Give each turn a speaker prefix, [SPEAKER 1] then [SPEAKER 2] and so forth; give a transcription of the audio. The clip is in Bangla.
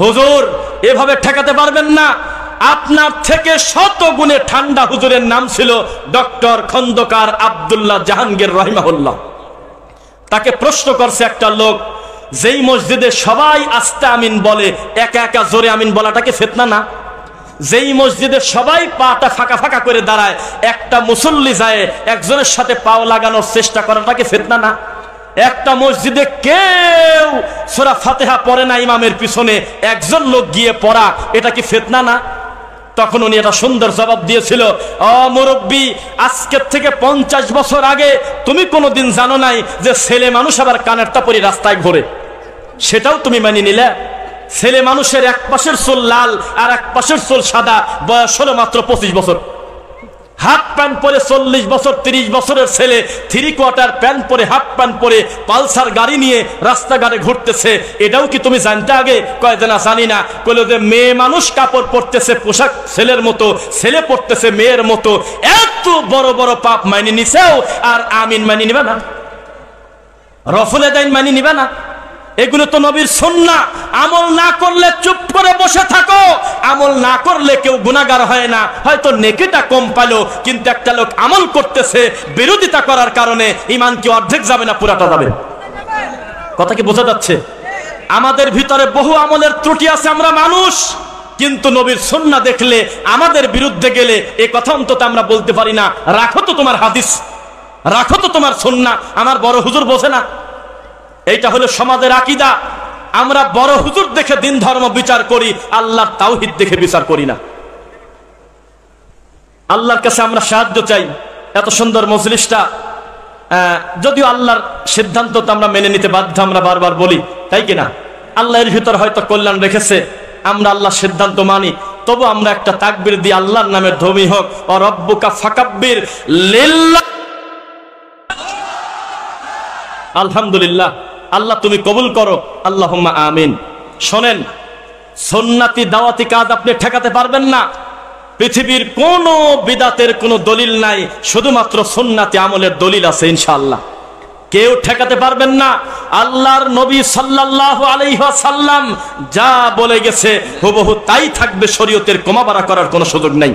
[SPEAKER 1] হুজুর এভাবে ঠেকাতে পারবেন না। আপনার থেকে শত গুণে ঠান্ডা হুজুরের নাম ছিল ডক্টর খন্দকার আব্দুল্লাহ জাহাঙ্গীর রহিমাহুল্লাহ। তাকে প্রশ্ন করছে একটা লোক, যেই মসজিদে সবাই আস্তে আমিন বলে, একা একা জোরে আমিন বলাটাকে ফিতনা না? যেই মসজিদে সবাই পাটা ফাঁকা ফাঁকা করে দাঁড়ায়, একটা মুসল্লি যায় একজনের সাথে পাও লাগানোর চেষ্টা করাটাকে ফিতনা না? একটা মসজিদে কেউ সূরা ফাতিহা পড়ে না ইমামের পিছনে, একজন লোক গিয়ে পড়া, এটা কি ফিতনা না? তখন উনি এটা সুন্দর জবাব দিয়েছিল, ও মুরব্বী, আজকের থেকে 50 বছর আগে তুমি কোনোদিন জানো নাই যে ছেলে মানুষ আবার কানেরটা পরে রাস্তায় ঘোরে? সেটাও তুমি মানি নিলে? ছেলে মানুষের এক পাশের চুল লাল আর এক পাশের চুল সাদা, বয়স হলো মাত্র 25 বছর। হাফ প্যান্ট পরে 40 বছর 30 বছরের ছেলে 3/4 প্যান্ট পরে, হাফ প্যান্ট পরে পালসার গাড়ি নিয়ে রাস্তাঘাটে ঘুরতেছে, এটাও কি তুমি জানতে আগে? কয় না জানি না। কইলো যে মেয়ে মানুষ কাপড় পরতেছে পোশাক ছেলের মতো, ছেলে পরতেছে মেয়ের মতো, এত বড় বড় পাপ মানি নিছেও আর আমিন মানি নিবে না? রফুলে দাইন মানি নিবে না? এগুলো তো নবীর সুন্নাহ। আমল না করলে চুপ করে বসে থাকো। আমল না করলে কেউ গুনাহগার হয় না, হয়তো নেকিটা কম পালো, কিন্তু একটা লোক আমল করতেছে, বিরোধিতা করার কারণে ঈমান কি অর্ধেক যাবে না পুরাটা যাবে? কথা কি বোঝা যাচ্ছে? আমাদের ভিতরে বহু আমলের ত্রুটি আছে, আমরা মানুষ, কিন্তু নবীর সুন্নাহ দেখলে আমাদের বিরুদ্ধে গেলে এই কথা অন্তত আমরা বলতে পারি না, রাখো তো তোমার হাদিস, রাখো তো তোমার সুন্নাহ, আমার বড় হুজুর বোঝে না। এইটা হলো সমাজের আকীদা। আমরা বড় হুজুর দেখে দিন ধর্ম বিচার করি, আল্লাহর তাওহীদ দেখে বিচার করি না। আল্লাহর কাছে আমরা সাহায্য চাই। এত সুন্দর মজলিসটা, যদিও আল্লাহর সিদ্ধান্ত তো আমরা মেনে নিতে বাধ্য, আমরা বারবার বলি, তাই কিনা? আল্লাহ এর ভিতর হয়তো কল্যাণ রেখেছে, আমরা আল্লাহর সিদ্ধান্ত মানি, তবু আমরা একটা তাকবীর দিই, আল্লাহর নামে ধ্বনি হোক, ও রব্বুকা ফাকাব্বির লিল্লাহ। আলহামদুলিল্লাহ, আল্লাহ তুমি কবুল করো, আল্লাহুম্মা আমিন। শোনেন, সুন্নাতি দাওয়াতি কাজ আপনি ঠেকাতে পারবেন না। পৃথিবীর কোনো বিদাতের কোনো দলিল নাই, শুধুমাত্র সুন্নাতি আমলের দলিল আছে ইনশাআল্লাহ। কেউ ঠেকাতে পারবেন না। আল্লাহর নবী সাল্লাল্লাহু আলাইহি ওয়াসাল্লাম যা বলে গেছে হুবহু তাই থাকবে, শরীয়তের কমাবাড়া করার কোনো সুযোগ নাই।